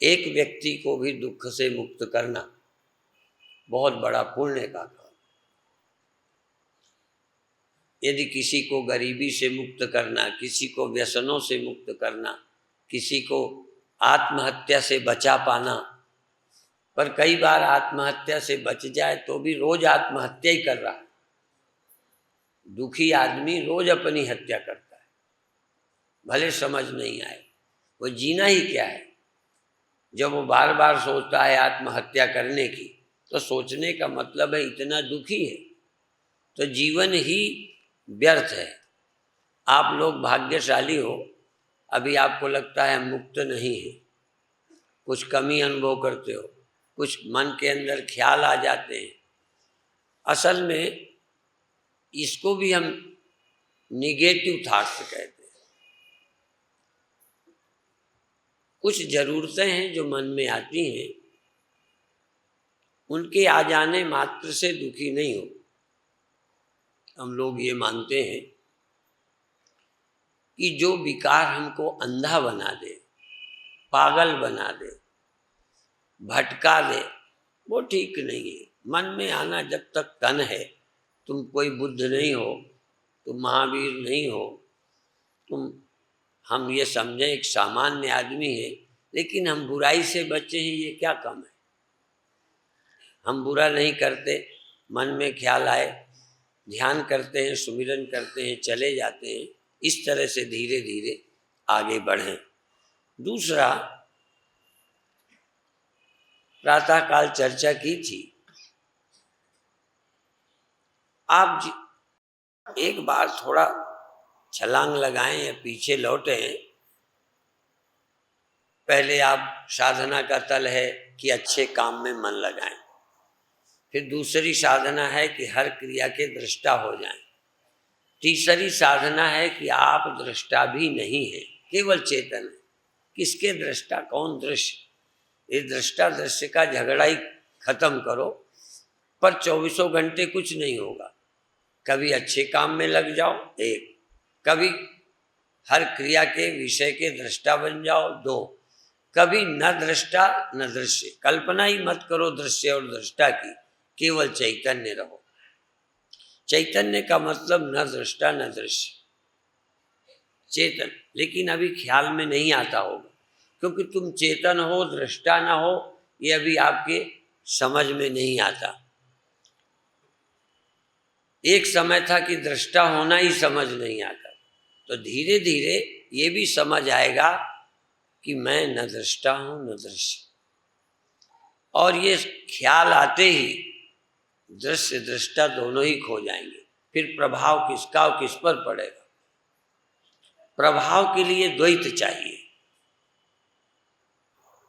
एक व्यक्ति को भी दुख से मुक्त करना बहुत बड़ा पुण्य का काम। यदि किसी को गरीबी से मुक्त करना, किसी को व्यसनों से मुक्त करना, किसी को आत्महत्या से बचा पाना, पर कई बार आत्महत्या से बच जाए तो भी रोज आत्महत्या ही कर रहा है। दुखी आदमी रोज अपनी हत्या करता है, भले समझ नहीं आए। वो जीना ही क्या है? जब वो बार बार सोचता है आत्महत्या करने की, तो सोचने का मतलब है इतना दुखी है, तो जीवन ही व्यर्थ है। आप लोग भाग्यशाली हो, अभी आपको लगता है मुक्त नहीं है, कुछ कमी अनुभव करते हो, कुछ मन के अंदर ख्याल आ जाते हैं। असल में इसको भी हम निगेटिव थॉट्स कहते हैं। कुछ जरूरतें हैं जो मन में आती हैं, उनके आ जाने मात्र से दुखी नहीं हो। हम लोग ये मानते हैं कि जो विकार हमको अंधा बना दे, पागल बना दे, भटका दे, वो ठीक नहीं है। मन में आना जब तक तन है, तुम कोई बुद्ध नहीं हो, तुम महावीर नहीं हो, तुम हम ये समझें एक सामान्य आदमी है, लेकिन हम बुराई से बचे हैं, ये क्या कम है? हम बुरा नहीं करते, मन में ख्याल आए, ध्यान करते हैं, सुमिरन करते हैं, चले जाते हैं। इस तरह से धीरे धीरे आगे बढ़ें। दूसरा, प्रातःकाल चर्चा की थी, आप एक बार थोड़ा छलांग लगाएं या पीछे लौटें। पहले आप साधना का तल है कि अच्छे काम में मन लगाएं, फिर दूसरी साधना है कि हर क्रिया के दृष्टा हो जाएं, तीसरी साधना है कि आप दृष्टा भी नहीं है, केवल चेतन है। किसके दृष्टा? कौन दृश्य? ये दृष्टा दृश्य का झगड़ा ही खत्म करो, पर 24 घंटे कुछ नहीं होगा। कभी अच्छे काम में लग जाओ, एक, कभी हर क्रिया के विषय के दृष्टा बन जाओ, दो, कभी न दृष्टा न दृश्य। कल्पना ही मत करो दृश्य और दृष्टा की, केवल चैतन्य रहो। चैतन्य का मतलब न दृष्टा न दृश्य, चेतन। लेकिन अभी ख्याल में नहीं आता होगा, क्योंकि तुम चेतन हो, दृष्टा न हो, ये अभी आपके समझ में नहीं आता। एक समय था कि दृष्टा होना ही समझ नहीं आता, तो धीरे धीरे ये भी समझ आएगा कि मैं न दृष्टा हूं न दृश्य। और ये ख्याल आते ही दृश्य दृष्टा दोनों ही खो जाएंगे। फिर प्रभाव किसका और किस पर पड़ेगा? प्रभाव के लिए द्वैत चाहिए,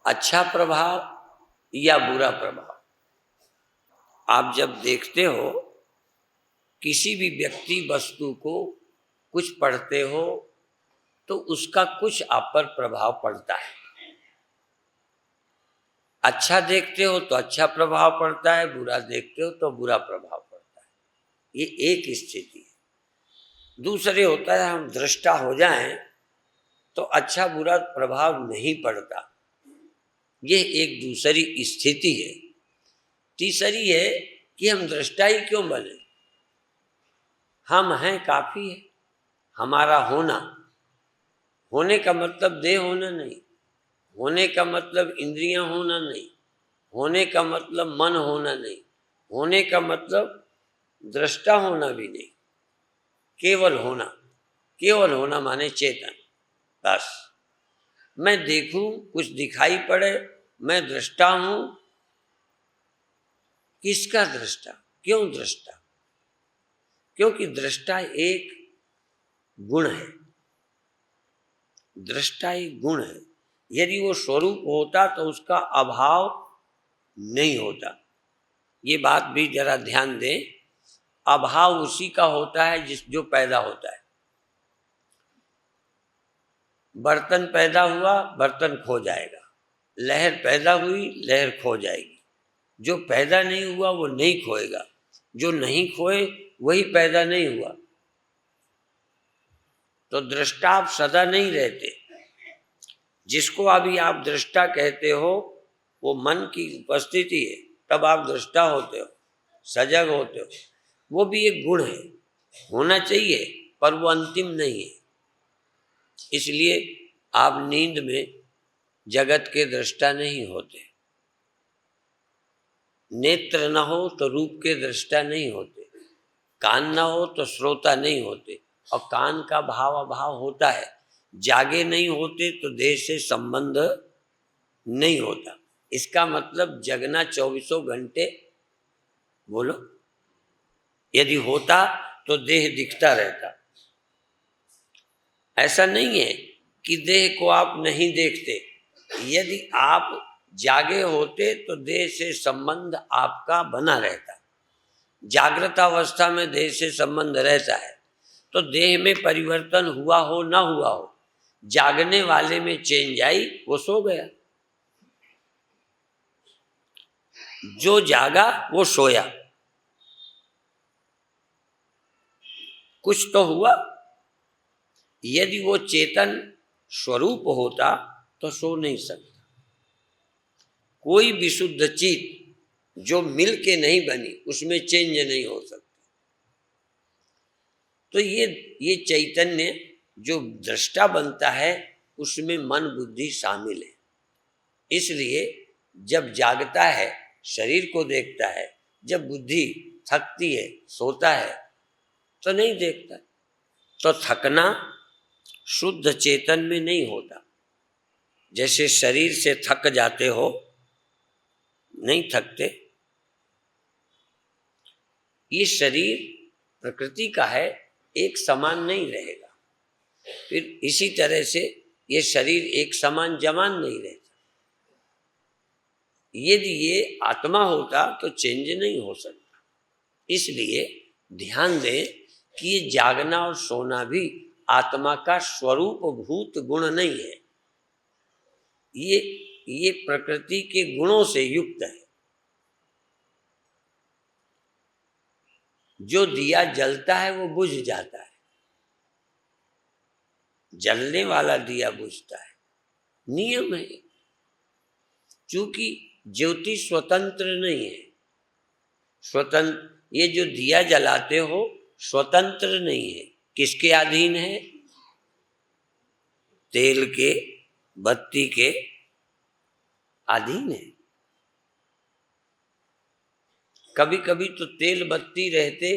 अच्छा प्रभाव या बुरा प्रभाव। आप जब देखते हो किसी भी व्यक्ति वस्तु को, कुछ पढ़ते हो, तो उसका कुछ आप पर प्रभाव पड़ता है। अच्छा देखते हो तो अच्छा प्रभाव पड़ता है, बुरा देखते हो तो बुरा प्रभाव पड़ता है। ये एक स्थिति है। दूसरे होता है हम दृष्टा हो जाएं तो अच्छा बुरा प्रभाव नहीं पड़ता, ये एक दूसरी स्थिति है। तीसरी है कि हम दृष्टा ही क्यों बने? हम हैं काफी है। हमारा होना, होने का मतलब देह होना नहीं, होने का मतलब इंद्रियां होना नहीं, होने का मतलब मन होना नहीं, होने का मतलब दृष्टा होना भी नहीं, केवल होना। केवल होना माने चेतन, बस। मैं देखूं, कुछ दिखाई पड़े, मैं दृष्टा हूं। किसका दृष्टा? क्यों दृष्टा? क्योंकि दृष्टा एक गुण है। दृष्टा एक गुण है। यदि वो स्वरूप होता तो उसका अभाव नहीं होता। ये बात भी जरा ध्यान दें, अभाव उसी का होता है जो पैदा होता है। बर्तन पैदा हुआ, बर्तन खो जाएगा। लहर पैदा हुई, लहर खो जाएगी। जो पैदा नहीं हुआ वो नहीं खोएगा, जो नहीं खोए वही पैदा नहीं हुआ। तो दृष्टा आप सदा नहीं रहते, जिसको अभी आप दृष्टा कहते हो वो मन की उपस्थिति है, तब आप दृष्टा होते हो, सजग होते हो। वो भी एक गुण है, होना चाहिए, पर वो अंतिम नहीं है। इसलिए आप नींद में जगत के दृष्टा नहीं होते। नेत्र न हो तो रूप के दृष्टा नहीं होते, कान न हो तो श्रोता नहीं होते, और कान का भाव अभाव होता है। जागे नहीं होते तो देह से संबंध नहीं होता। इसका मतलब जगना 24 घंटे, बोलो, यदि होता तो देह दिखता रहता। ऐसा नहीं है कि देह को आप नहीं देखते। यदि आप जागे होते तो देह से संबंध आपका बना रहता। जागृत अवस्था में देह से संबंध रहता है, तो देह में परिवर्तन हुआ हो ना हुआ हो, जागने वाले में चेंज आई, वो सो गया। जो जागा वो सोया, कुछ तो हुआ। यदि वो चेतन स्वरूप होता तो सो नहीं सकता। कोई विशुद्ध चीज जो मिल के नहीं बनी उसमें चेंज नहीं हो सकता। तो ये चैतन्य जो दृष्टा बनता है उसमें मन बुद्धि शामिल है। इसलिए जब जागता है शरीर को देखता है, जब बुद्धि थकती है सोता है तो नहीं देखता। तो थकना शुद्ध चेतन में नहीं होता। जैसे शरीर से थक जाते हो, नहीं थकते। ये शरीर प्रकृति का है, एक समान नहीं रहेगा। फिर इसी तरह से ये शरीर एक समान जमान नहीं रहता। यदि ये आत्मा होता तो चेंज नहीं हो सकता। इसलिए ध्यान दें कि ये जागना और सोना भी आत्मा का स्वरूप भूत गुण नहीं है। ये प्रकृति के गुणों से युक्त है। जो दिया जलता है वो बुझ जाता है, जलने वाला दिया बुझता है, नियम है। चूंकि ज्योति स्वतंत्र नहीं है, स्वतंत्र, ये जो दिया जलाते हो स्वतंत्र नहीं है। किसके अधीन है? तेल के, बत्ती के अधीन है। कभी कभी तो तेल बत्ती रहते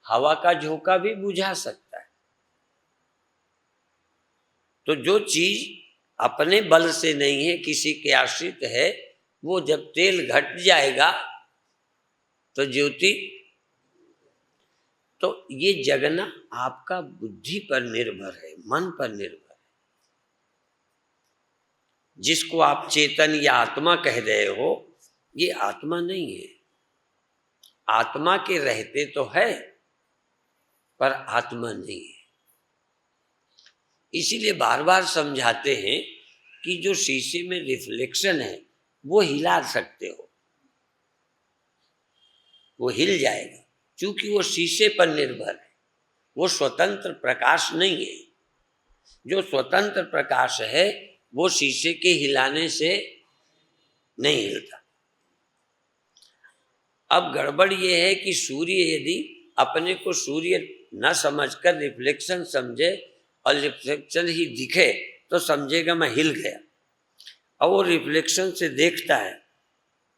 हवा का झोंका भी बुझा सकता है। तो जो चीज अपने बल से नहीं है, किसी के आश्रित है, वो जब तेल घट जाएगा तो ज्योति। तो ये जगना आपका बुद्धि पर निर्भर है, मन पर निर्भर है। जिसको आप चेतन या आत्मा कह रहे हो, ये आत्मा नहीं है। आत्मा के रहते तो है पर आत्मा नहीं है। इसीलिए बार बार समझाते हैं कि जो शीशे में रिफ्लेक्शन है वो हिला सकते हो, वो हिल जाएगा, क्योंकि वो शीशे पर निर्भर है। वो स्वतंत्र प्रकाश नहीं है। जो स्वतंत्र प्रकाश है वो शीशे के हिलाने से नहीं हिलता। अब गड़बड़ ये है कि सूर्य यदि अपने को सूर्य न समझकर रिफ्लेक्शन समझे और रिफ्लेक्शन ही दिखे तो समझेगा मैं हिल गया। और वो रिफ्लेक्शन से देखता है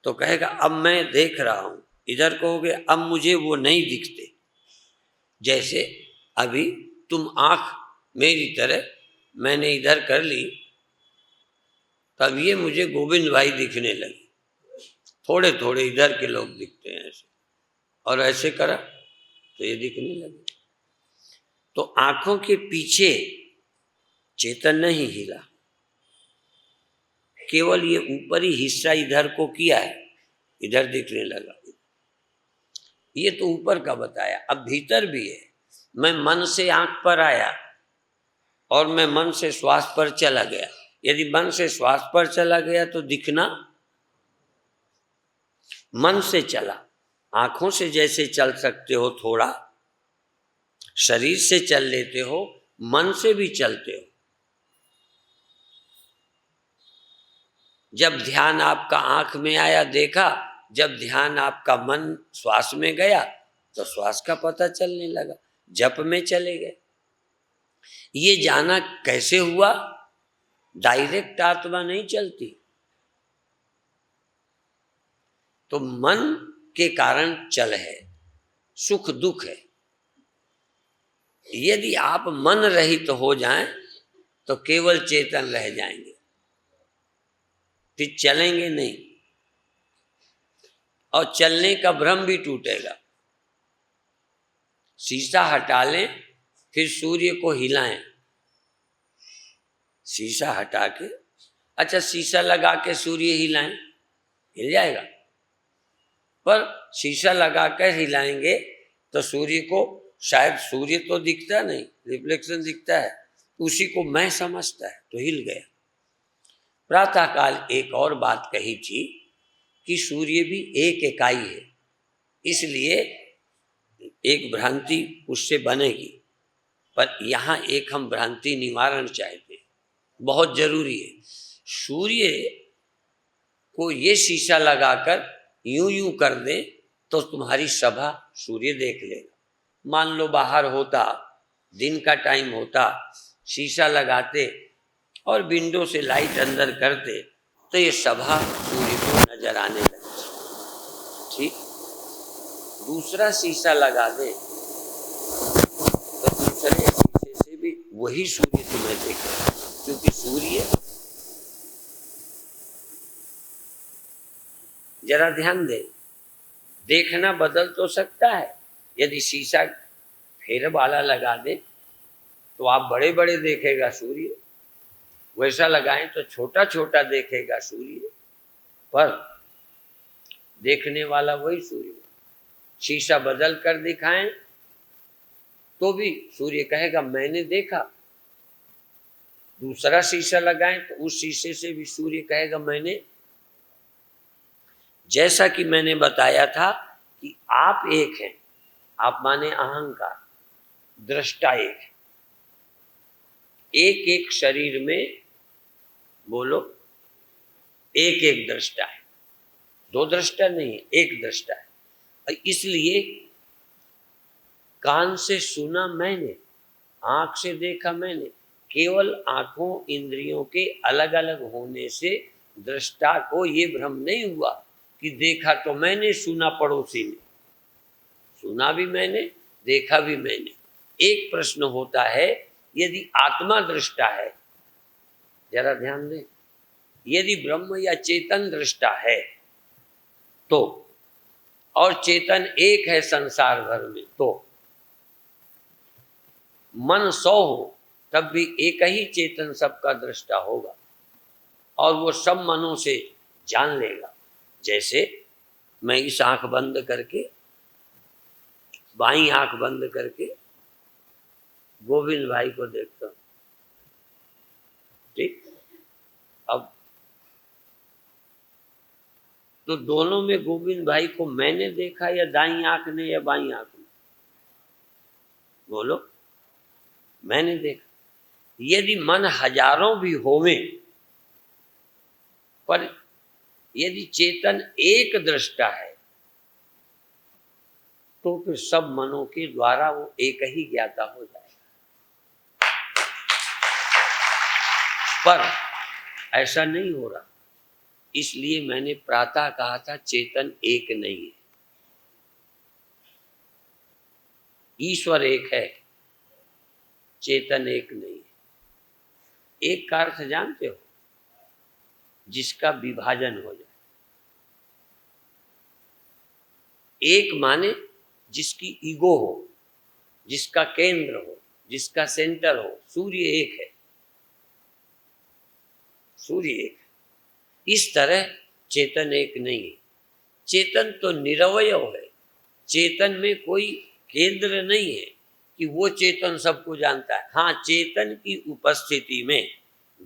तो कहेगा अब मैं देख रहा हूं, इधर कहोगे अब मुझे वो नहीं दिखते। जैसे अभी तुम आंख मेरी तरह मैंने इधर कर ली, तब ये मुझे गोविंद भाई दिखने लगे। थोड़े थोड़े इधर के लोग दिखते हैं ऐसे, और ऐसे करा तो ये दिखने लगे। तो आंखों के पीछे चेतन नहीं हिला, केवल ये ऊपरी हिस्सा इधर को किया है, इधर दिखने लगा। ये तो ऊपर का बताया। अब भीतर भी है। मैं मन से आंख पर आया और मैं मन से श्वास पर चला गया। यदि मन से श्वास पर चला गया तो दिखना मन से चला। आंखों से जैसे चल सकते हो, थोड़ा शरीर से चल लेते हो, मन से भी चलते हो। जब ध्यान आपका आंख में आया देखा, जब ध्यान आपका मन श्वास में गया तो श्वास का पता चलने लगा, जप में चले गए। ये जाना कैसे हुआ? डायरेक्ट आत्मा नहीं चलती, तो मन के कारण चल है, सुख दुख है। यदि आप मन रहित हो जाएं तो केवल चेतन रह जाएंगे, फिर चलेंगे नहीं, और चलने का भ्रम भी टूटेगा। शीशा हटा लें, फिर सूर्य को हिलाएं, शीशा हटा के, अच्छा शीशा लगा के सूर्य हिलाएं, हिल जाएगा। पर शीशा लगाकर हिलाएंगे तो सूर्य को, शायद सूर्य तो दिखता नहीं, रिफ्लेक्शन दिखता है, उसी को मैं समझता है तो हिल गया। प्रातःकाल एक और बात कही थी कि सूर्य भी एक इकाई है, इसलिए एक भ्रांति उससे बनेगी। पर यहाँ एक हम भ्रांति निवारण चाहते हैं, बहुत जरूरी है। सूर्य को ये शीशा लगाकर यूं यूं कर दे तो तुम्हारी सभा सूर्य देख लेगा। मान लो बाहर होता, दिन का टाइम होता, शीशा लगाते और विंडो से लाइट अंदर करते तो ये सभा सूर्य को नजर आने लगती। ठीक, दूसरा शीशा लगा दे तो दूसरे शीशे से भी वही सूर्य तुम्हें देखेगा, क्योंकि सूर्य, जरा ध्यान दे, देखना बदल तो सकता है। यदि शीशा फेर वाला लगा दे तो आप बड़े बड़े देखेगा सूर्य, वैसा लगाएं तो छोटा छोटा देखेगा सूर्य, पर देखने वाला वही सूर्य। शीशा बदल कर दिखाएं तो भी सूर्य कहेगा मैंने देखा। दूसरा शीशा लगाएं तो उस शीशे से भी सूर्य कहेगा मैंने। जैसा कि मैंने बताया था कि आप एक हैं, आप माने अहंकार, दृष्टा एक है। एक एक शरीर में बोलो एक एक दृष्टा है, दो दृष्टा नहीं है, एक दृष्टा है। और इसलिए कान से सुना मैंने, आंख से देखा मैंने, केवल आंखों इंद्रियों के अलग अलग होने से दृष्टा को ये भ्रम नहीं हुआ कि देखा तो मैंने, सुना पड़ोसी ने, सुना भी मैंने, देखा भी मैंने। एक प्रश्न होता है, यदि आत्मा दृष्टा है, जरा ध्यान दें, यदि ब्रह्म या चेतन दृष्टा है तो, और चेतन एक है संसार भर में, तो मन 100 हो तब भी एक ही चेतन सबका दृष्टा होगा, और वो सब मनों से जान लेगा। जैसे मैं इस आंख बंद करके, बाईं आंख बंद करके गोविंद भाई को देखता हूं, ठीक, अब तो दोनों में गोविंद भाई को मैंने देखा या दाईं आंख ने या बाईं आंख ने? बोलो, मैंने देखा। यदि मन हजारों भी होवे, पर यदि चेतन एक दृष्टा है तो फिर सब मनों के द्वारा वो एक ही ज्ञाता हो जाएगा। पर ऐसा नहीं हो रहा, इसलिए मैंने प्रातः कहा था चेतन एक नहीं है, ईश्वर एक है, चेतन एक नहीं है। एक का अर्थ जानते हो? जिसका विभाजन हो जाए। एक माने जिसकी ईगो हो, जिसका केंद्र हो, जिसका सेंटर हो। सूर्य एक है, सूर्य एक है। इस तरह चेतन एक नहीं है। चेतन तो निरवय है, चेतन में कोई केंद्र नहीं है कि वो चेतन सबको जानता है। हाँ, चेतन की उपस्थिति में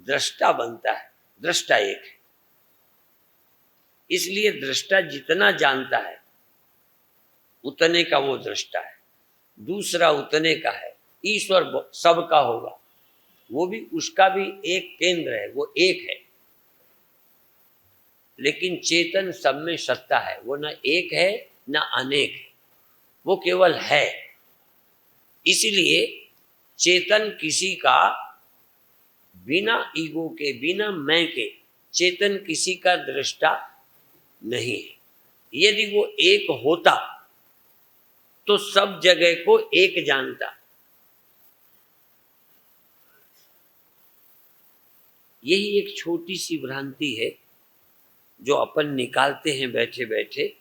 दृष्टा बनता है, दृष्टा एक है। इसलिए दृष्टा जितना जानता है उतने का वो दृष्टा है, दूसरा उतने का है। ईश्वर सबका होगा, वो भी, उसका भी एक केंद्र है, वो एक है। लेकिन चेतन सब में सत्ता है, वो न एक है न अनेक है, वो केवल है। इसलिए चेतन किसी का बिना ईगो के, बिना मैं के, चेतन किसी का दृष्टा नहीं है। यदि वो एक होता तो सब जगह को एक जानता। यही एक छोटी सी भ्रांति है जो अपन निकालते हैं बैठे बैठे।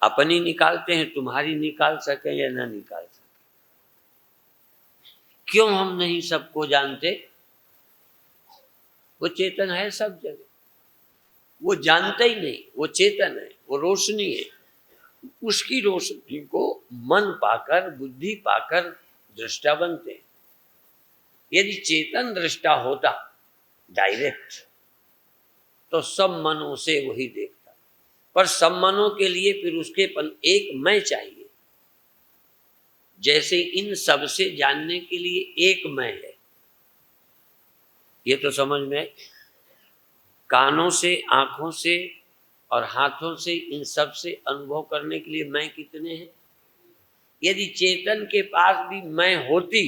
अपनी निकालते हैं, तुम्हारी निकाल सके या ना निकाल सके। क्यों हम नहीं सबको जानते? वो चेतन है सब जगह, वो जानता ही नहीं, वो चेतन है, वो रोशनी है। उसकी रोशनी को मन पाकर, बुद्धि पाकर दृष्टा बनते हैं। यदि चेतन दृष्टा होता डायरेक्ट तो सब मनों से वही देखता, पर सब मनों के लिए फिर उसके एक मैं चाहिए। जैसे इन सब से जानने के लिए एक मैं है, ये तो समझ में। कानों से, आंखों से और हाथों से इन सब से अनुभव करने के लिए मैं कितने हैं? यदि चेतन के पास भी मैं होती,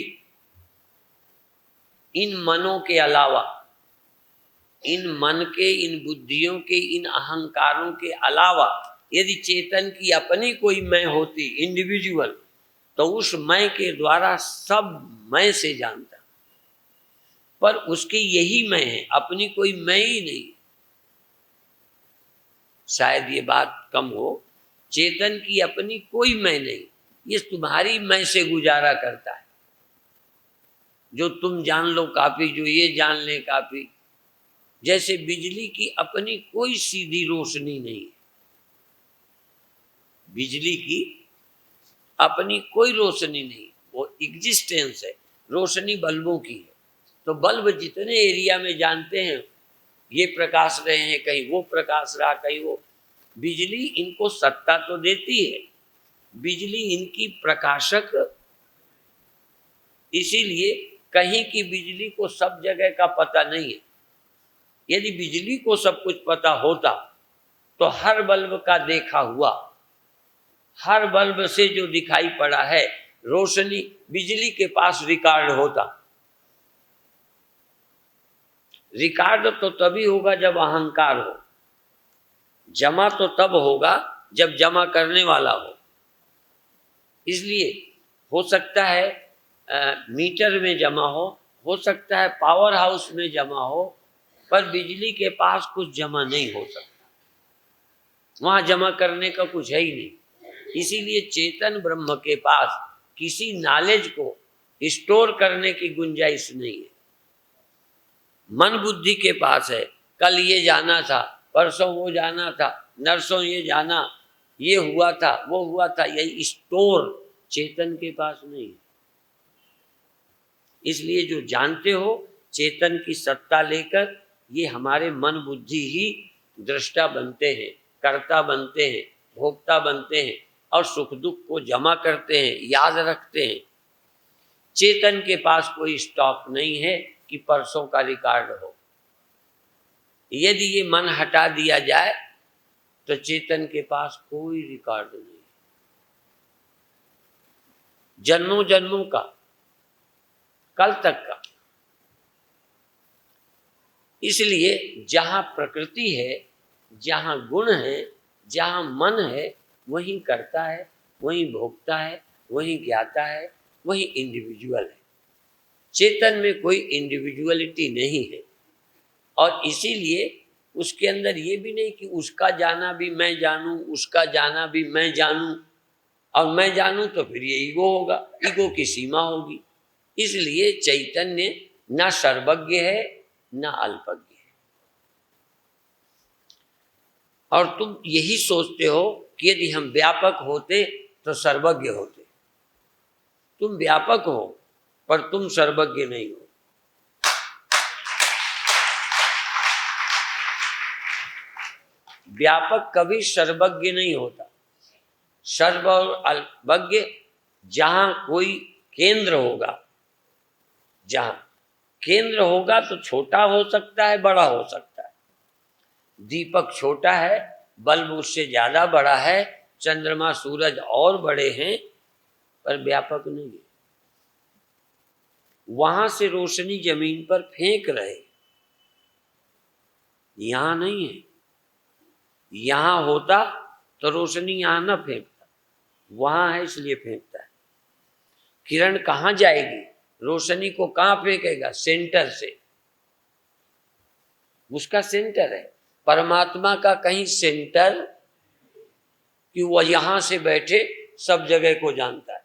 इन मनों के अलावा, इन मन के, इन बुद्धियों के, इन अहंकारों के अलावा यदि चेतन की अपनी कोई मैं होती, इंडिविजुअल, तो उस मैं के द्वारा सब मैं से जानता। पर उसकी यही मैं है, अपनी कोई मैं ही नहीं। शायद ये बात कम हो, चेतन की अपनी कोई मैं नहीं, ये तुम्हारी मैं से गुजारा करता है। जो तुम जान लो काफी, जो ये जान ले काफी। जैसे बिजली की अपनी कोई सीधी रोशनी नहीं है, बिजली की अपनी कोई रोशनी नहीं, वो एग्जिस्टेंस है। रोशनी बल्बों की है, तो बल्ब जितने एरिया में जानते हैं, ये प्रकाश रहे हैं, कहीं वो प्रकाश रहा, कहीं वो। बिजली इनको सत्ता तो देती है, बिजली इनकी प्रकाशक, इसीलिए कहीं की बिजली को सब जगह का पता नहीं है। यदि बिजली को सब कुछ पता होता तो हर बल्ब का देखा हुआ, हर बल्ब से जो दिखाई पड़ा है रोशनी, बिजली के पास रिकॉर्ड होता। रिकॉर्ड तो तभी होगा जब अहंकार हो, जमा तो तब होगा जब जमा करने वाला हो। इसलिए हो सकता है मीटर में जमा हो सकता है पावर हाउस में जमा हो, पर बिजली के पास कुछ जमा नहीं हो सकता, वहां जमा करने का कुछ है ही नहीं। इसीलिए चेतन ब्रह्म के पास किसी नॉलेज को स्टोर करने की गुंजाइश नहीं है। मन बुद्धि के पास है, कल ये जाना था, परसों वो जाना था, नरसों ये जाना, ये हुआ था, वो हुआ था, यही स्टोर चेतन के पास नहीं है। इसलिए जो जानते हो चेतन की सत्ता लेकर, ये हमारे मन बुद्धि ही दृष्टा बनते हैं, कर्ता बनते हैं, भोक्ता बनते हैं और सुख दुख को जमा करते हैं, याद रखते हैं। चेतन के पास कोई स्टॉक नहीं है कि परसों का रिकॉर्ड हो। यदि ये मन हटा दिया जाए तो चेतन के पास कोई रिकॉर्ड नहीं, जन्मों जन्मों का, कल तक का। इसलिए जहां प्रकृति है, जहां गुण है, जहां मन है, वहीं करता है, वहीं भोगता है, वहीं ज्ञाता है, वहीं इंडिविजुअल है। चेतन में कोई इंडिविजुअलिटी नहीं है। और इसीलिए उसके अंदर ये भी नहीं कि उसका जाना भी मैं जानूं, उसका जाना भी मैं जानूं, और मैं जानूं तो फिर ये ईगो होगा, ईगो की सीमा होगी। इसलिए चैतन्य न सर्वज्ञ है न अल्पज्ञ है। और तुम यही सोचते हो कि यदि हम व्यापक होते तो सर्वज्ञ होते। तुम व्यापक हो पर तुम सर्वज्ञ नहीं हो। व्यापक कभी सर्वज्ञ नहीं होता। सर्व और अल्पज्ञ जहां कोई केंद्र होगा, जहां केंद्र होगा तो छोटा हो सकता है, बड़ा हो सकता है। दीपक छोटा है, बल्ब उससे ज्यादा बड़ा है, चंद्रमा सूरज और बड़े हैं, पर व्यापक नहीं है। वहां से रोशनी जमीन पर फेंक रहे, यहां नहीं है। यहां होता तो रोशनी यहां ना फेंकता, वहां है इसलिए फेंकता है। किरण कहां जाएगी, रोशनी को कहां फेंकेगा, सेंटर से, उसका सेंटर है। परमात्मा का कहीं सेंटर कि वह यहां से बैठे सब जगह को जानता है।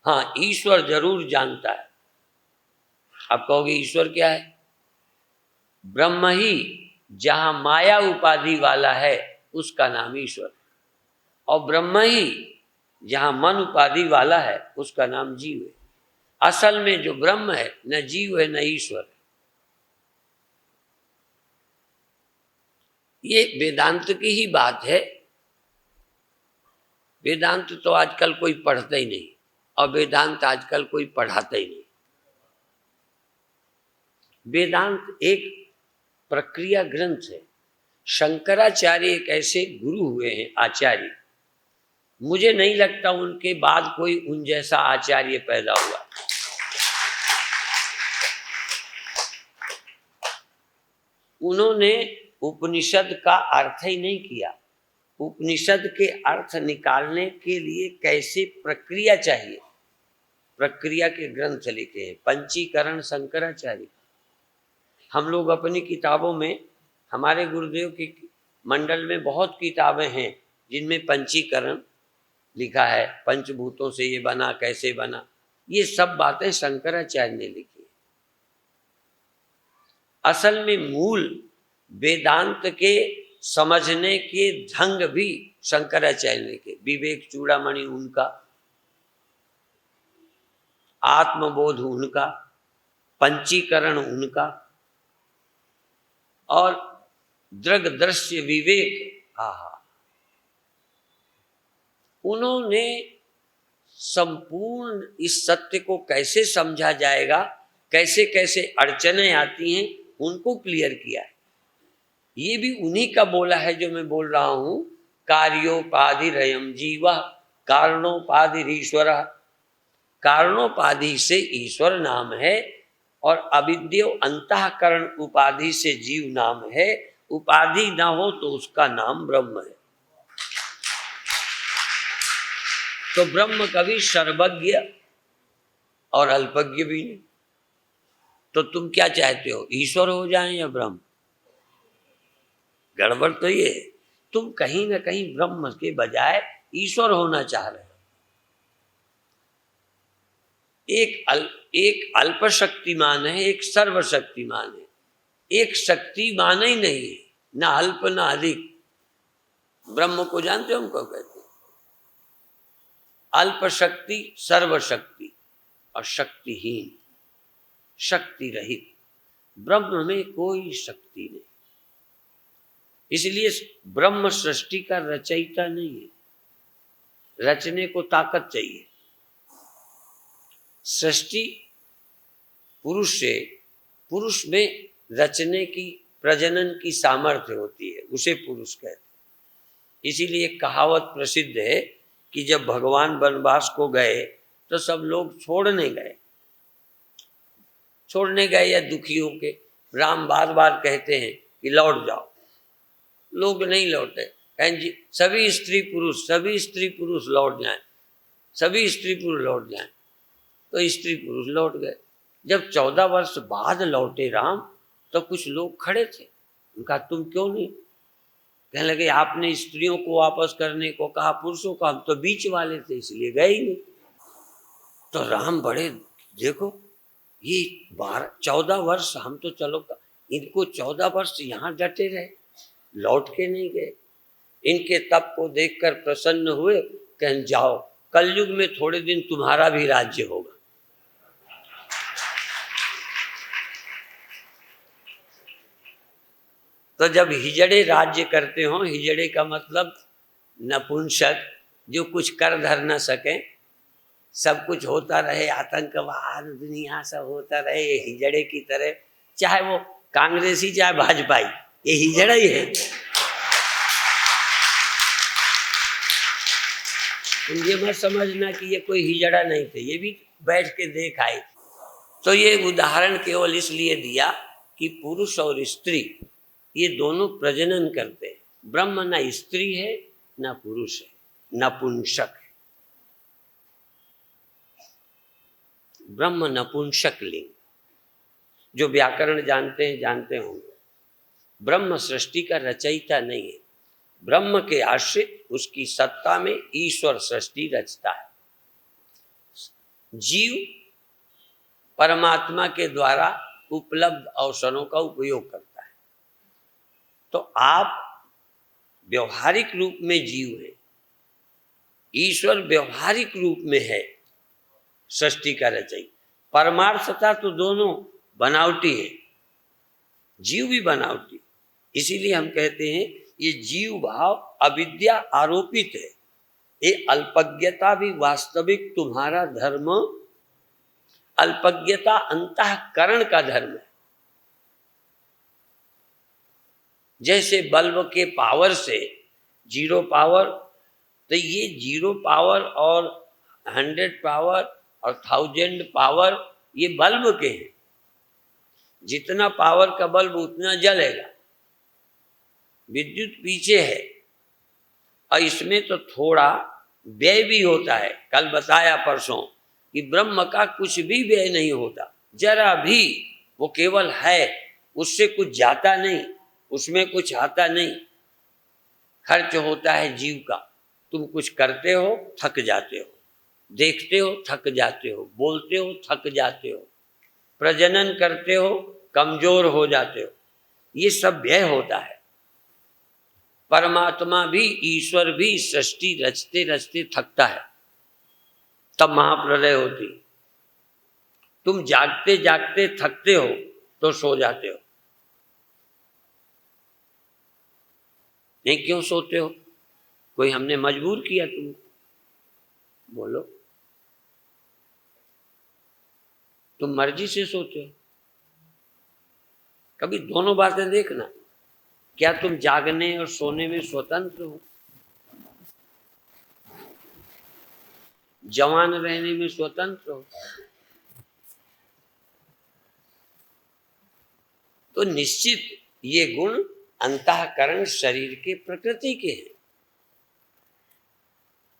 हाँ, ईश्वर जरूर जानता है। आप कहोगे ईश्वर क्या है? ब्रह्म ही जहां माया उपाधि वाला है उसका नाम ईश्वर, और ब्रह्म ही जहां मन उपाधि वाला है उसका नाम जीव है। असल में जो ब्रह्म है न जीव है न ईश्वर है। ये वेदांत की ही बात है। वेदांत तो आजकल कोई पढ़ता ही नहीं, और वेदांत आजकल कोई पढ़ाता ही नहीं। वेदांत एक प्रक्रिया ग्रंथ है। शंकराचार्य एक ऐसे गुरु हुए हैं, आचार्य, मुझे नहीं लगता उनके बाद कोई उन जैसा आचार्य पैदा हुआ। उन्होंने उपनिषद का अर्थ ही नहीं किया। उपनिषद के अर्थ निकालने के लिए कैसे प्रक्रिया चाहिए, प्रक्रिया के ग्रंथ लिखे हैं। पंचीकरण शंकराचार्य। हम लोग अपनी किताबों में, हमारे गुरुदेव की मंडल में बहुत किताबें हैं जिनमें पंचीकरण लिखा है, पंचभूतों से ये बना, कैसे बना, ये सब बातें शंकराचार्य ने लिखी। असल में मूल वेदांत के समझने के ढंग भी शंकराचार्य ने के। विवेक चूड़ामणि उनका, आत्मबोध उनका, पंचीकरण उनका, और दृग दृश्य विवेक, आहा, उन्होंने संपूर्ण इस सत्य को कैसे समझा जाएगा, कैसे कैसे अड़चने आती हैं, उनको क्लियर किया है। ये भी उन्हीं का बोला है जो मैं बोल रहा हूं, कार्योपाधिरयम् जीवः कारणोपाधिरीश्वर। कारणोपाधि से ईश्वर नाम है, और अविद्यो अंतःकरण उपाधि से जीव नाम है। उपाधि ना हो तो उसका नाम ब्रह्म है। तो ब्रह्म कभी सर्वज्ञ और अल्पज्ञ भी नहीं। तो तुम क्या चाहते हो, ईश्वर हो जाए या ब्रह्म? गड़बड़ तो ये है, तुम कहीं ना कहीं ब्रह्म के बजाय ईश्वर होना चाह रहे हो। एक अल्प शक्तिमान है, एक सर्वशक्तिमान है। एक शक्तिमान ही नहीं है, ना अल्प ना अधिक। ब्रह्म को जानते हो हम क्या कहते हैं? अल्प शक्ति, सर्वशक्ति, और शक्तिहीन, शक्ति रहित। ब्रह्म में कोई शक्ति नहीं। इसलिए ब्रह्म सृष्टि का रचयिता नहीं है। रचने को ताकत चाहिए। सृष्टि पुरुष से, पुरुष में रचने की, प्रजनन की सामर्थ्य होती है, उसे पुरुष कहते हैं। इसीलिए एक कहावत प्रसिद्ध है कि जब भगवान वनवास को गए तो सब लोग छोड़ने गए या दुखी होके। राम बार बार कहते हैं कि लौट जाओ, लोग नहीं लौटे। कहें जी सभी स्त्री पुरुष लौट जाएं, सभी स्त्री पुरुष लौट जाएं। तो स्त्री पुरुष लौट गए। जब 14 वर्ष बाद लौटे राम, तो कुछ लोग खड़े थे। उनका तुम क्यों नहीं? कहने लगे आपने स्त्रियों को वापस करने को कहा, पुरुषों को, हम तो बीच वाले थे इसलिए गए ही नहीं। तो राम बड़े, देखो ये 14 वर्ष, हम तो चलो, इनको 14 वर्ष यहाँ डटे रहे, लौट के नहीं गए। इनके तप को देखकर प्रसन्न हुए, कहें जाओ कलयुग में थोड़े दिन तुम्हारा भी राज्य होगा। तो जब हिजड़े राज्य करते हो, हिजड़े का मतलब नपुंसक, जो कुछ कर धर न सके, सब कुछ होता रहे, आतंकवाद दुनिया सब होता रहे हिजड़े की तरह, चाहे वो कांग्रेसी चाहे भाजपाई, ये हिजड़ा ही है। तुम ये मत समझना कि ये कोई हिजड़ा नहीं थे, ये भी बैठ के देख आए। तो ये उदाहरण केवल इसलिए दिया कि पुरुष और स्त्री ये दोनों प्रजनन करते हैं। ब्रह्म न स्त्री है न पुरुष है, नपुंसक है। ब्रह्म नपुंसक लिंग, जो व्याकरण जानते हैं जानते होंगे। ब्रह्म सृष्टि का रचयिता नहीं है, ब्रह्म के आश्रित उसकी सत्ता में ईश्वर सृष्टि रचता है। जीव परमात्मा के द्वारा उपलब्ध अवसरों का उपयोग करता है। तो आप व्यवहारिक रूप में जीव है, ईश्वर व्यवहारिक रूप में है सृष्टि का रचयिता। परमार्थता तो दोनों बनावटी है, जीव भी बनावटी। इसीलिए हम कहते हैं ये जीव भाव अविद्या आरोपित है। ये अल्पज्ञता भी वास्तविक तुम्हारा धर्म, अल्पज्ञता अंतःकरण का धर्म है। जैसे बल्ब के पावर से 0 पावर, तो ये 0 पावर और 100 पावर और 1000 पावर ये बल्ब के हैं। जितना पावर का बल्ब उतना जलेगा। विद्युत पीछे है और इसमें तो थोड़ा व्यय भी होता है। कल बताया परसों कि ब्रह्म का कुछ भी व्यय नहीं होता, जरा भी। वो केवल है, उससे कुछ जाता नहीं, उसमें कुछ आता नहीं। खर्च होता है जीव का। तुम कुछ करते हो थक जाते हो, देखते हो थक जाते हो, बोलते हो थक जाते हो, प्रजनन करते हो कमजोर हो जाते हो। ये सब व्यय होता है। परमात्मा भी, ईश्वर भी सृष्टि रचते रचते थकता है, तब महाप्रलय होती। तुम जागते जागते थकते हो तो सो जाते हो। नहीं, क्यों सोते हो? कोई हमने मजबूर किया तुमको? बोलो। तुम मर्जी से सोते हो। कभी दोनों बातें देखना। क्या तुम जागने और सोने में स्वतंत्र हो? जवान रहने में स्वतंत्र हो? तो निश्चित ये गुण अंतःकरण शरीर के प्रकृति के हैं।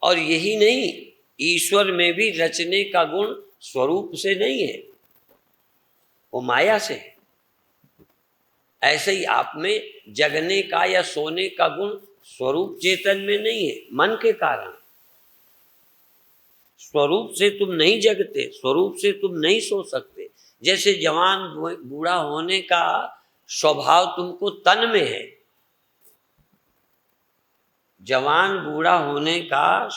और यही नहीं, ईश्वर में भी रचने का गुण स्वरूप से नहीं है, वो माया से है। ऐसे ही आप में जगने का या सोने का गुण स्वरूप चेतन में नहीं है, मन के कारण। स्वरूप से तुम नहीं जगते, स्वरूप से तुम नहीं सो सकते। जैसे जवान बूढ़ा होने का स्वभाव तुमको तन में है, जवान बूढ़ा होने का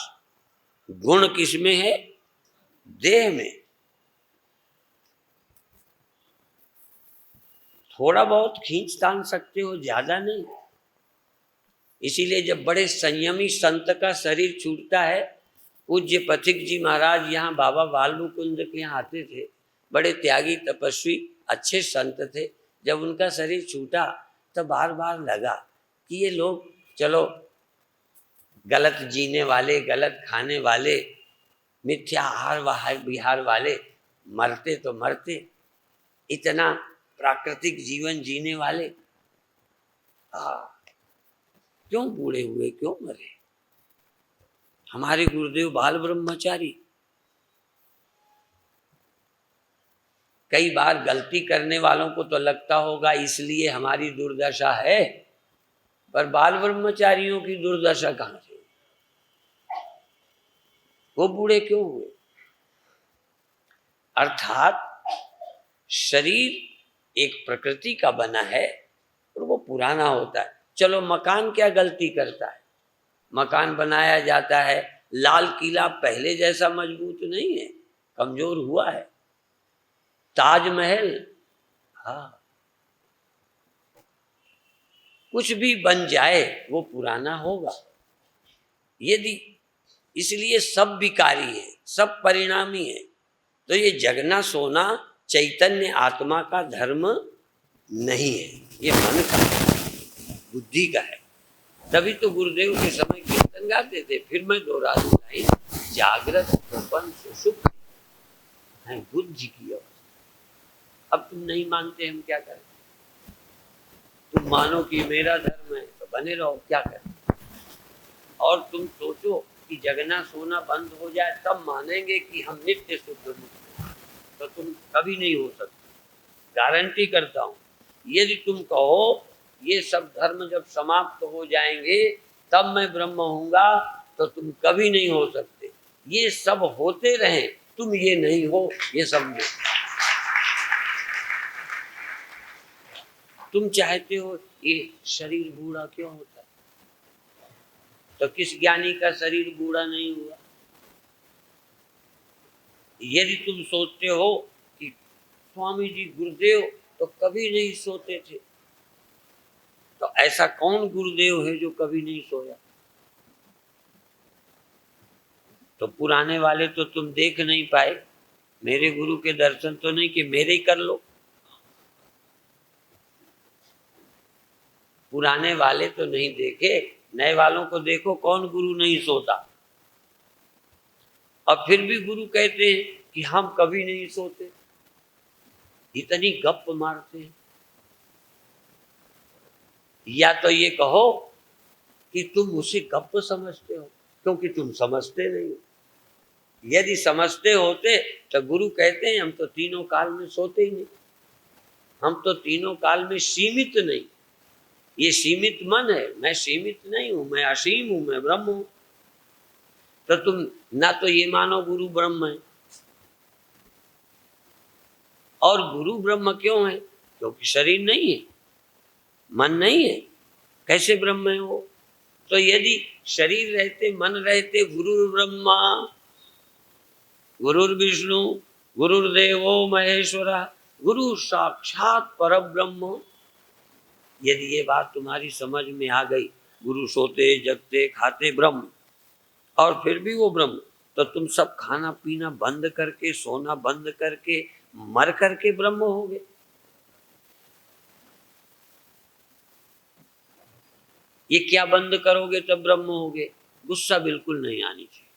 गुण किसमें है? देह में। थोड़ा बहुत खींच तान सकते हो, ज्यादा नहीं। इसीलिए जब बड़े संयमी संत का शरीर छूटता है, पूज्य पथिक जी महाराज यहाँ बाबा बाल मुकुंद के यहाँ आते थे, बड़े त्यागी तपस्वी अच्छे संत थे। जब उनका शरीर छूटा तो बार बार लगा कि ये लोग चलो गलत जीने वाले, गलत खाने वाले, मिथ्या आहार विहार वाले, मरते तो मरते, इतना प्राकृतिक जीवन जीने वाले क्यों बूढ़े हुए, क्यों मरे? हमारे गुरुदेव बाल ब्रह्मचारी कई बार गलती करने वालों को तो लगता होगा इसलिए हमारी दुर्दशा है, पर बाल ब्रह्मचारियों की दुर्दशा कहां से? वो बूढ़े क्यों हुए? अर्थात शरीर एक प्रकृति का बना है और वो पुराना होता है। चलो मकान क्या गलती करता है? मकान बनाया जाता है, लाल किला पहले जैसा मजबूत नहीं है, कमजोर हुआ है। ताजमहल, हाँ, कुछ भी बन जाए वो पुराना होगा। यदि इसलिए सब विकारी है, सब परिणामी है। तो ये जगना सोना चैतन्य आत्मा का धर्म नहीं है, ये मन का है। बुद्धि का है। तभी तो गुरुदेव के समय कीर्तन गाते थे। फिर मैं दोहरा दूं लाइन, जागृत स्वपन सुषुप्ति है बुद्धि की अवस्था। अब तुम नहीं मानते, हम क्या करें? तुम मानो कि मेरा धर्म है तो बने रहो, क्या करें? और तुम सोचो कि जगना सोना बंद हो जाए तब मानेंगे कि हम नित्य शुद्ध मुक्त हैं, तो तुम कभी नहीं हो सकते। गारंटी करता हूं, यदि तुम कहो ये सब धर्म जब समाप्त हो जाएंगे तब मैं ब्रह्म होऊंगा, तो तुम कभी नहीं हो सकते। ये सब होते रहे, तुम ये नहीं हो, ये समझो। तुम चाहते हो ये शरीर बूढ़ा क्यों होता है, तो किस ज्ञानी का शरीर बूढ़ा नहीं हुआ? यदि तुम सोचते हो कि स्वामी जी गुरुदेव तो कभी नहीं सोते थे, तो ऐसा कौन गुरुदेव है जो कभी नहीं सोया? तो पुराने वाले तो तुम देख नहीं पाए, मेरे गुरु के दर्शन तो नहीं कि मेरे ही कर लो। पुराने वाले तो नहीं देखे, नए वालों को देखो, कौन गुरु नहीं सोता। और फिर भी गुरु कहते हैं कि हम कभी नहीं सोते, इतनी गप मारते हैं। या तो ये कहो कि तुम उसे गप समझते हो, क्योंकि तुम समझते नहीं हो। यदि समझते होते तो गुरु कहते हैं हम तो तीनों काल में सोते ही नहीं, हम तो तीनों काल में सीमित नहीं। ये सीमित मन है, मैं सीमित नहीं हूं, मैं असीम हूं, मैं ब्रह्म हूं। तो तुम ना तो ये मानो गुरु ब्रह्म है, और गुरु ब्रह्म क्यों है? क्योंकि शरीर नहीं है, मन नहीं है, कैसे ब्रह्म है वो? तो यदि शरीर रहते, मन रहते, गुरु ब्रह्मा गुरुर्विष्णु गुरुर्देवो महेश्वरा गुरु साक्षात परब्रह्म। यदि ये बात तुम्हारी समझ में आ गई, गुरु सोते जगते खाते ब्रह्म, और फिर भी वो ब्रह्म, तो तुम सब खाना पीना बंद करके, सोना बंद करके, मर करके ब्रह्म होगे। ये क्या बंद करोगे तब ब्रह्म होगे? गुस्सा बिल्कुल नहीं आनी चाहिए,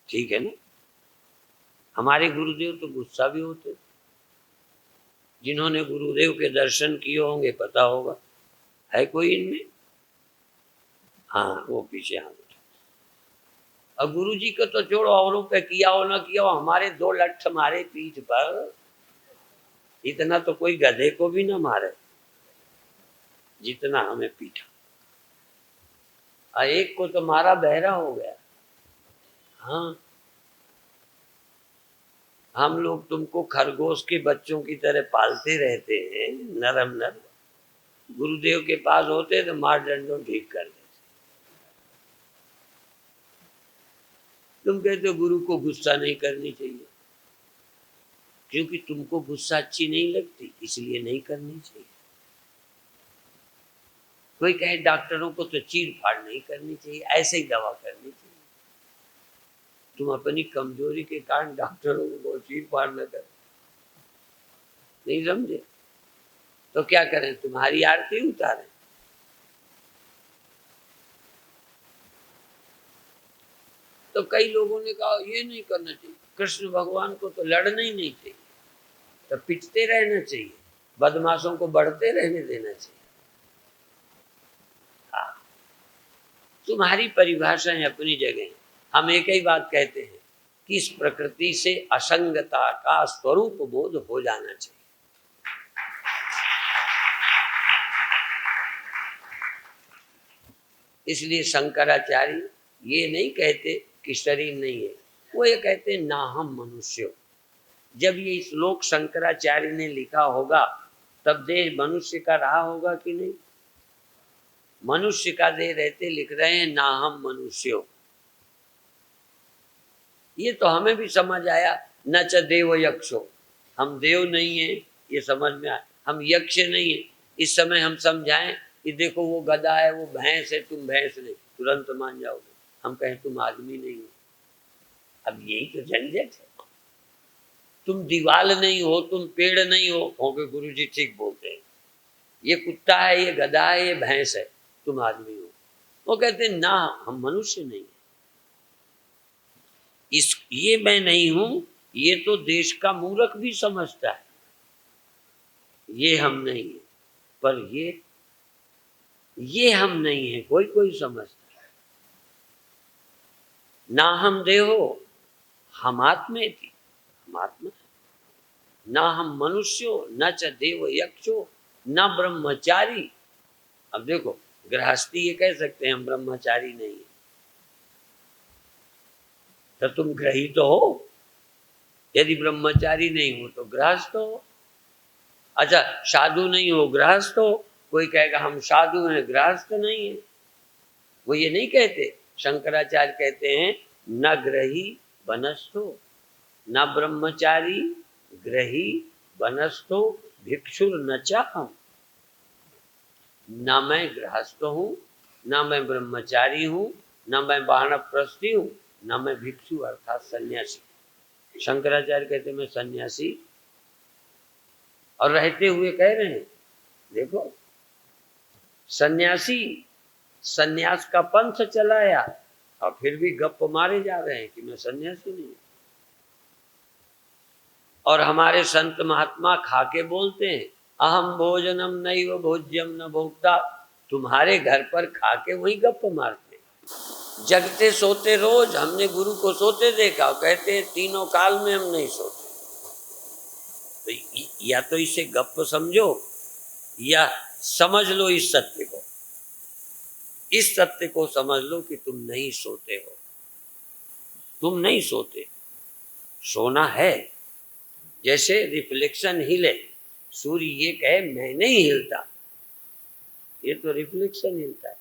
ठीक है ना? हमारे गुरुदेव तो गुस्सा भी होते, जिन्होंने गुरुदेव के दर्शन किए होंगे पता होगा। है कोई इनमें? हाँ, वो पीछे हाथ उठा। और गुरु जी को तो छोड़ो, औरों पे किया हो ना किया हो, हमारे 2 लठ मारे पीठ पर, इतना तो कोई गधे को भी ना मारे जितना हमें पीटा। और एक को तो मारा बहरा हो गया। हाँ, हम लोग तुमको खरगोश के बच्चों की तरह पालते रहते हैं, नरम नरम। गुरुदेव के पास होते तो मार डंडों ठीक कर देते। तुम कहते हो गुरु को गुस्सा नहीं करनी चाहिए, क्योंकि तुमको गुस्सा अच्छी नहीं लगती, इसलिए नहीं करनी चाहिए। कोई कहे डॉक्टरों को तो चीर फाड़ नहीं करनी चाहिए, ऐसे ही दवा करनी चाहिए। तुम अपनी कमजोरी के कारण डॉक्टरों को चीर फाड़ न कर, नहीं समझे? तो क्या करें, तुम्हारी आरती उतारें? तो कई लोगों ने कहा ये नहीं करना चाहिए, कृष्ण भगवान को तो लड़ना ही नहीं चाहिए, तो पिटते रहना चाहिए, बदमाशों को बढ़ते रहने देना चाहिए। हाँ, तुम्हारी परिभाषाएं अपनी जगह। हम एक ही बात कहते हैं कि इस प्रकृति से असंगता का स्वरूप बोध हो जाना चाहिए। इसलिए शंकराचार्य ये नहीं कहते कि शरीर नहीं है, वो ये कहते ना हम मनुष्य। जब ये श्लोक शंकराचार्य ने लिखा होगा तब देह मनुष्य का रहा होगा कि नहीं? मनुष्य का देह रहते लिख रहे हैं ना हम मनुष्य। ये तो हमें भी समझ आया, न च देव यक्षो, हम देव नहीं है, ये समझ में आया। हम यक्ष नहीं है, इस समय हम समझाएं कि देखो वो गधा है, वो भैंस है, तुम भैंस नहीं, तुरंत मान जाओगे। हम कहें तुम आदमी नहीं हो, अब यही तो झंझट है। तुम दीवाल नहीं हो, तुम पेड़ नहीं हो, होगे गुरु जी ठीक बोलते हैं। ये कुत्ता है, ये गधा है, ये भैंस है, तुम आदमी हो। वो कहते ना, हम मनुष्य नहीं है। ये मैं नहीं हूं, ये तो देश का मूर्ख भी समझता है, ये हम नहीं है। पर ये हम नहीं है, कोई कोई समझता है। ना हम देहो हम आत्मेति, हम आत्मा, ना हम मनुष्यो न च देव यक्षो न ब्रह्मचारी। अब देखो, गृहस्थी ये कह सकते हैं हम ब्रह्मचारी नहीं है, तो तुम ग्रही तो हो। यदि ब्रह्मचारी नहीं हो तो गृहस्थ हो। अच्छा, साधु नहीं हो गृहस्थ हो। कोई कहेगा हम साधु हैं, गृहस्थ नहीं है। वो ये नहीं कहते, शंकराचार्य कहते हैं न ग्रही वनस्थो न ब्रह्मचारी ग्रही वनस्थो भिक्षुर न चाहम। न मैं गृहस्थ हूं, न मैं ब्रह्मचारी हूं, न मैं वानप्रस्थी हूं, न मैं भिक्षु अर्थात सन्यासी। शंकराचार्य कहते मैं सन्यासी, और रहते हुए कह रहे हैं देखो, सन्यासी सन्यास का पंथ चलाया और फिर भी गप मारे जा रहे हैं कि मैं सन्यासी नहीं। और हमारे संत महात्मा खाके बोलते हैं अहम भोजनम नैव भोज्यम न भोक्ता। तुम्हारे घर पर खाके वही गप मारते, जगते सोते रोज। हमने गुरु को सोते देखा, कहते हैं तीनों काल में हम नहीं सोते। तो या तो इसे गप समझो या समझ लो इस सत्य को। इस सत्य को समझ लो कि तुम नहीं सोते हो, तुम नहीं सोते। सोना है, जैसे रिफ्लेक्शन हिले, सूर्य ये कहे मैं नहीं हिलता, ये तो रिफ्लेक्शन हिलता है।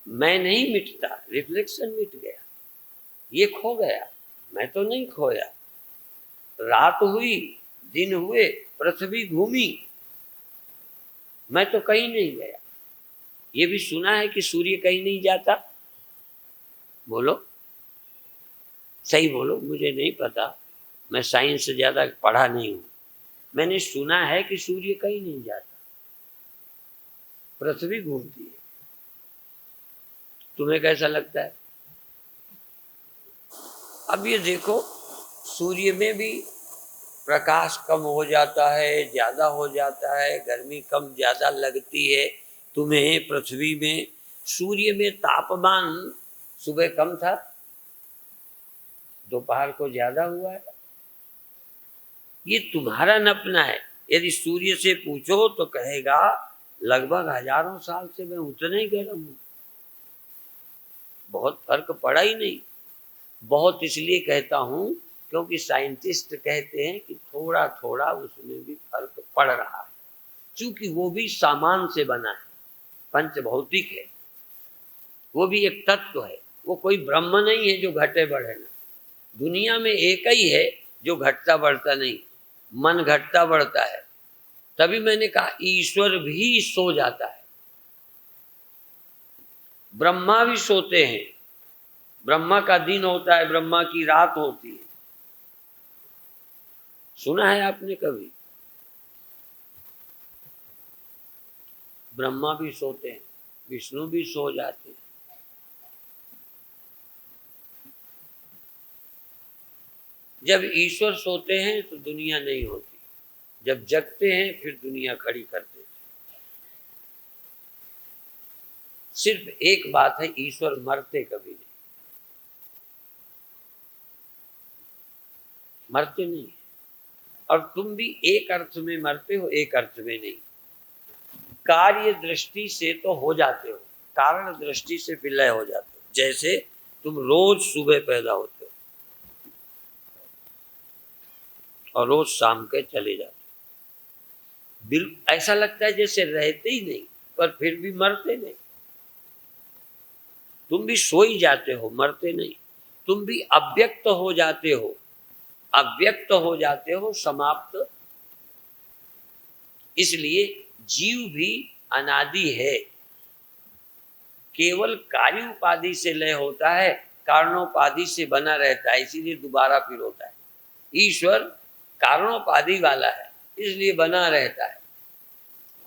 मैं नहीं मिटता, रिफ्लेक्शन मिट गया, ये खो गया, मैं तो नहीं खोया। रात हुई दिन हुए पृथ्वी घूमी, मैं तो कहीं नहीं गया। ये भी सुना है कि सूर्य कहीं नहीं जाता? बोलो, सही बोलो, मुझे नहीं पता, मैं साइंस से ज्यादा पढ़ा नहीं हूं। मैंने सुना है कि सूर्य कहीं नहीं जाता, पृथ्वी घूमती है। तुम्हें कैसा लगता है? अब ये देखो, सूर्य में भी प्रकाश कम हो जाता है, ज्यादा हो जाता है, गर्मी कम ज्यादा लगती है। तुम्हें पृथ्वी में, सूर्य में तापमान सुबह कम था, दोपहर को ज्यादा हुआ है। ये तुम्हारा नपना है। यदि सूर्य से पूछो तो कहेगा लगभग हजारों साल से मैं उतना ही गर्म हूं, बहुत फर्क पड़ा ही नहीं। बहुत इसलिए कहता हूं क्योंकि साइंटिस्ट कहते हैं कि थोड़ा थोड़ा उसमें भी फर्क पड़ रहा है, क्योंकि वो भी सामान से बना है, पंचभौतिक है, वो भी एक तत्व है। वो कोई ब्रह्म नहीं है जो घटे बढ़े ना। दुनिया में एक ही है जो घटता बढ़ता नहीं, मन घटता बढ़ता है। तभी मैंने कहा ईश्वर भी सो जाता है, ब्रह्मा भी सोते हैं। ब्रह्मा का दिन होता है, ब्रह्मा की रात होती है। सुना है आपने कभी? ब्रह्मा भी सोते हैं, विष्णु भी सो जाते हैं। जब ईश्वर सोते हैं तो दुनिया नहीं होती, जब जगते हैं फिर दुनिया खड़ी कर देते। सिर्फ एक बात है, ईश्वर मरते कभी नहीं, मरते नहीं। और तुम भी एक अर्थ में मरते हो, एक अर्थ में नहीं। कार्य दृष्टि से तो हो जाते हो, कारण दृष्टि से विलय हो जाते हो। जैसे तुम रोज सुबह पैदा होते हो और रोज शाम के चले जाते हो। बिल्कुल ऐसा लगता है जैसे रहते ही नहीं, पर फिर भी मरते नहीं। तुम भी सो ही जाते हो, मरते नहीं। तुम भी अव्यक्त हो जाते हो, अव्यक्त हो जाते हो, समाप्त। इसलिए जीव भी अनादि है, केवल कार्य उपाधि से लय होता है, कारणोपाधि से बना रहता है, इसीलिए दोबारा फिर होता है। ईश्वर कारणोपाधि वाला है, इसलिए बना रहता है।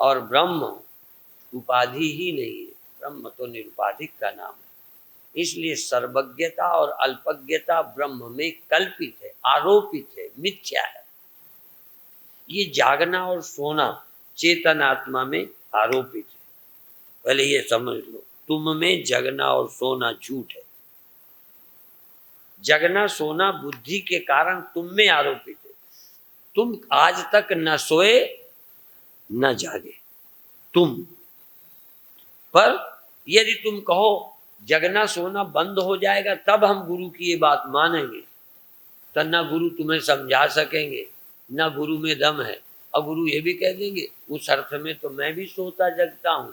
और ब्रह्म उपाधि ही नहीं है, ब्रह्म तो निरुपाधिक का नाम है। इसलिए सर्वज्ञता और अल्पज्ञता ब्रह्म में कल्पित है, आरोपित है, मिथ्या है। ये जागना और सोना चेतन आत्मा में आरोपित है। पहले ये समझ लो, तुम में जगना और सोना झूठ है। जगना सोना बुद्धि के कारण तुम में आरोपित है। तुम आज तक न सोए न जागे तुम, पर यदि तुम कहो जगना सोना बंद हो जाएगा तब हम गुरु की ये बात मानेंगे, तो न गुरु तुम्हें समझा सकेंगे, न गुरु में दम है। और गुरु ये भी कह देंगे उस अर्थ में तो मैं भी सोता जगता हूं,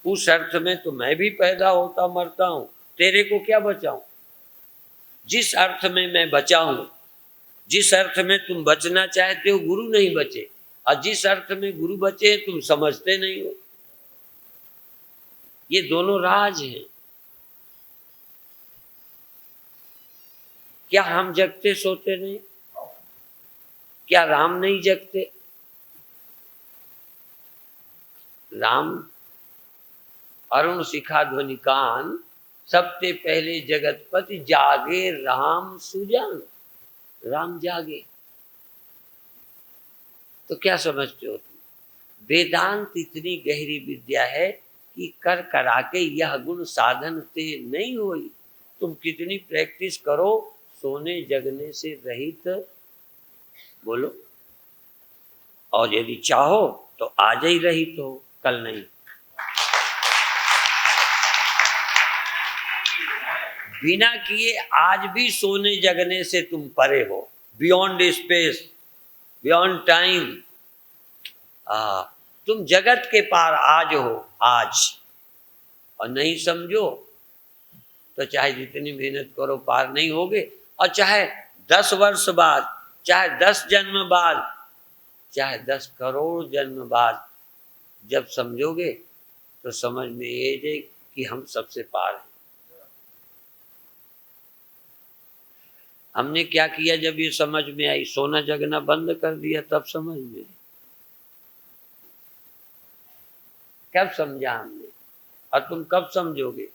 उस अर्थ में तो मैं भी पैदा होता मरता हूं, तेरे को क्या बचाऊं। जिस अर्थ में मैं बचा हूं, जिस अर्थ में तुम बचना चाहते हो गुरु नहीं बचे, और जिस अर्थ में गुरु बचे तुम समझते नहीं हो। ये दोनों राज हैं। क्या हम जगते सोते नहीं? क्या राम नहीं जगते? राम अरुण शिखा ध्वनि कान, सबसे पहले जगतपति जागे राम सुजान। राम जागे तो क्या समझते हो तुम? वेदांत इतनी गहरी विद्या है कि कर करा के यह गुण साधन से नहीं होई। तुम कितनी प्रैक्टिस करो, सोने जगने से रहित बोलो, और यदि चाहो तो आज ही रहित हो, कल नहीं। बिना किए आज भी सोने जगने से तुम परे हो, बियॉन्ड स्पेस, बियॉन्ड टाइम। तुम जगत के पार आज हो, आज। और नहीं समझो तो चाहे जितनी मेहनत करो पार नहीं होगे। और चाहे 10 वर्ष बाद, चाहे 10 जन्म बाद, चाहे 10 करोड़ जन्म बाद जब समझोगे तो समझ में ये जाए कि हम सबसे पार हैं। हमने क्या किया जब ये समझ में आई? सोना जगना बंद कर दिया, तब समझ में आई। कब समझा हमने? और तुम कब समझोगे?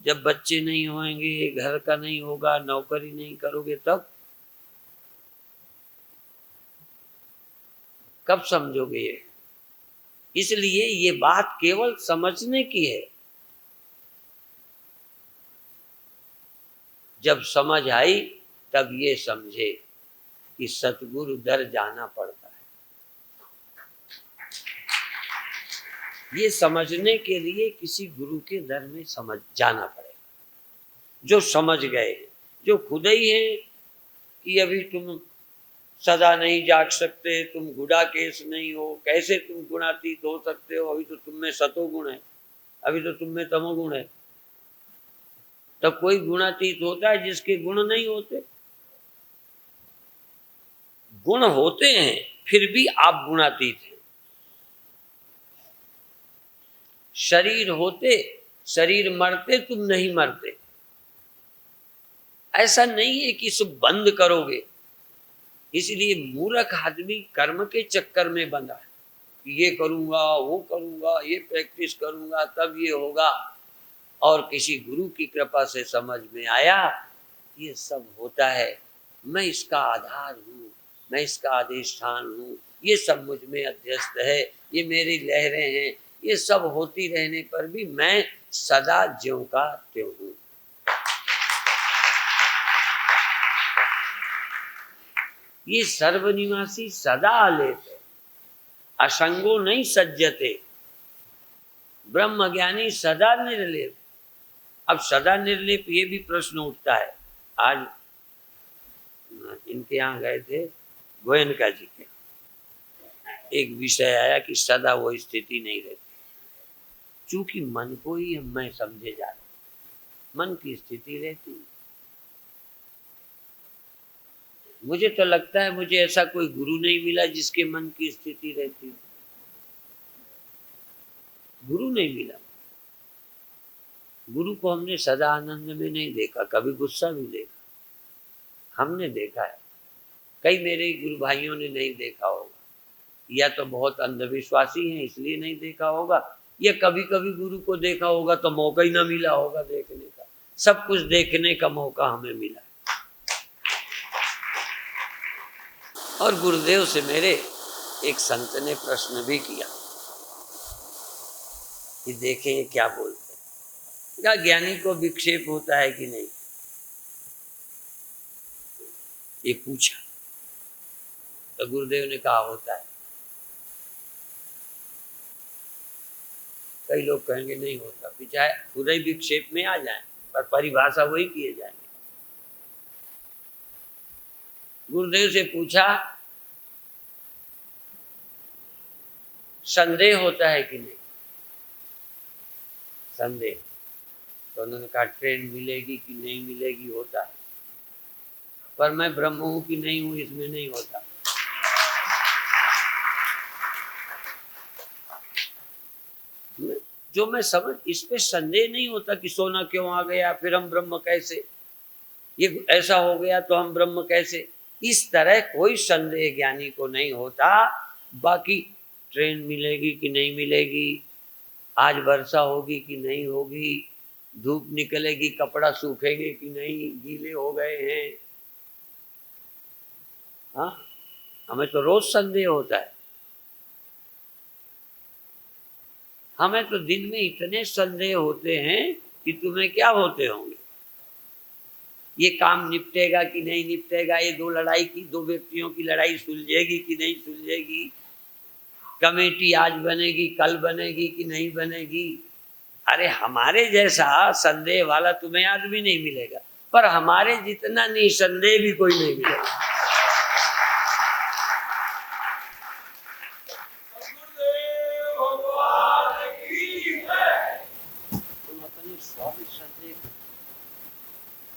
जब बच्चे नहीं होंगे, घर का नहीं होगा, नौकरी नहीं करोगे, तब कब समझोगे ये? इसलिए ये बात केवल समझने की है। जब समझ आई तब ये समझे कि सतगुरु दर जाना पड़ता है। ये समझने के लिए किसी गुरु के दर में समझ जाना पड़ेगा। जो समझ गए, जो खुद ही है कि अभी तुम सदा नहीं जाग सकते, तुम गुणाकेश नहीं हो, कैसे तुम गुणातीत हो सकते हो? अभी तो तुम में सतोगुण है, अभी तो तुम में तमोगुण है। तब कोई गुणातीत होता है जिसके गुण नहीं होते? गुण होते हैं फिर भी आप गुणातीत हैं। शरीर होते, शरीर मरते, तुम नहीं मरते। ऐसा नहीं है कि सब बंद करोगे। इसलिए मूर्ख आदमी कर्म के चक्कर में बंधा है कि ये करूंगा, वो करूंगा, ये प्रैक्टिस करूंगा तब ये होगा। और किसी गुरु की कृपा से समझ में आया ये सब होता है, मैं इसका आधार हूँ, मैं इसका अधिष्ठान हूँ, ये सब मुझ में अध्यस्त है, ये मेरी लहरें हैं, ये सब होती रहने पर भी मैं सदा ज्यों का त्यों हूँ। ये सर्वनिवासी सदा आलेप है, असंगो नहीं सज्जते, ब्रह्म ज्ञानी सदा निर्लेप। अब सदा निर्लेप ये भी प्रश्न उठता है। आज इनके यहाँ गए थे गोयनका जी के, एक विषय आया कि सदा वो स्थिति नहीं रहती, चूंकि मन को ही मैं समझे जा रहे, मन की स्थिति रहती। मुझे तो लगता है मुझे ऐसा कोई गुरु नहीं मिला जिसके मन की स्थिति रहती। गुरु नहीं मिला। गुरु को हमने सदा आनंद में नहीं देखा, कभी गुस्सा भी देखा, हमने देखा है। कई मेरे गुरु भाइयों ने नहीं देखा होगा, या तो बहुत अंधविश्वासी हैं इसलिए नहीं देखा होगा, या कभी कभी गुरु को देखा होगा तो मौका ही ना मिला होगा देखने का। सब कुछ देखने का मौका हमें मिला। और गुरुदेव से मेरे एक संत ने प्रश्न भी किया कि देखें ये क्या बोलते हैं। क्या ज्ञानी को विक्षेप होता है कि नहीं, ये पूछा। तो गुरुदेव ने कहा होता है। कई लोग कहेंगे नहीं होता, फिर चाहे पूरे विक्षेप में आ जाए पर परिभाषा वही किए जाएंगे। गुरुदेव से पूछा संदेह होता है कि नहीं, संदेह। तो उन्होंने कहा ट्रेन मिलेगी कि नहीं मिलेगी होता है, पर मैं ब्रह्म हूं कि नहीं हूं इसमें नहीं होता। जो मैं समझ, इस पे संदेह नहीं होता कि सोना क्यों आ गया, फिर हम ब्रह्म कैसे, ये ऐसा हो गया तो हम ब्रह्म कैसे, इस तरह कोई संदेह ज्ञानी को नहीं होता। बाकी ट्रेन मिलेगी कि नहीं मिलेगी, आज वर्षा होगी कि नहीं होगी, धूप निकलेगी, कपड़ा सूखेंगे कि नहीं, गीले हो गए हैं, हाँ हमें तो रोज संदेह होता है। हमें तो दिन में इतने संदेह होते हैं कि तुम्हें क्या होते होंगे। ये काम निपटेगा कि नहीं निपटेगा, ये दो व्यक्तियों की लड़ाई सुलझेगी कि नहीं सुलझेगी, कमेटी आज बनेगी कल बनेगी कि नहीं बनेगी। अरे हमारे जैसा संदेह वाला तुम्हें आदमी नहीं मिलेगा, पर हमारे जितना निसंदेह भी कोई नहीं मिलेगा। तुम अपने स्वामी संदेह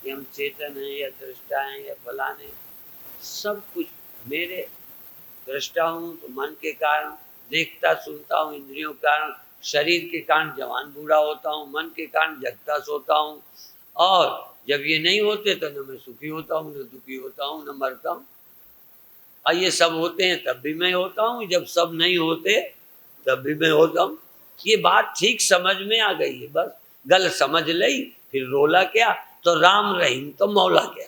कि हम चेतन हैं या दृष्टा हैं या फलाने, सब कुछ मेरे दृष्टा हूँ तो मन के कारण, देखता सुनता हूँ इंद्रियों के कारण, शरीर के कारण जवान बूढ़ा होता हूँ, मन के कारण जगता सोता हूँ, और जब ये नहीं होते तो न मैं सुखी होता हूँ न दुखी होता हूँ न मरता हूँ। और ये सब होते हैं तब भी मैं होता हूँ, जब सब नहीं होते तब भी मैं होता हूँ। ये बात ठीक समझ में आ गई है, बस गल समझ ली, फिर रोला क्या, तो राम रहीम तो मौला क्या,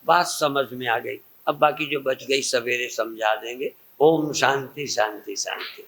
बात समझ में आ गई। अब बाकी जो बच गई सवेरे समझा देंगे। ओम शांति शांति शांति।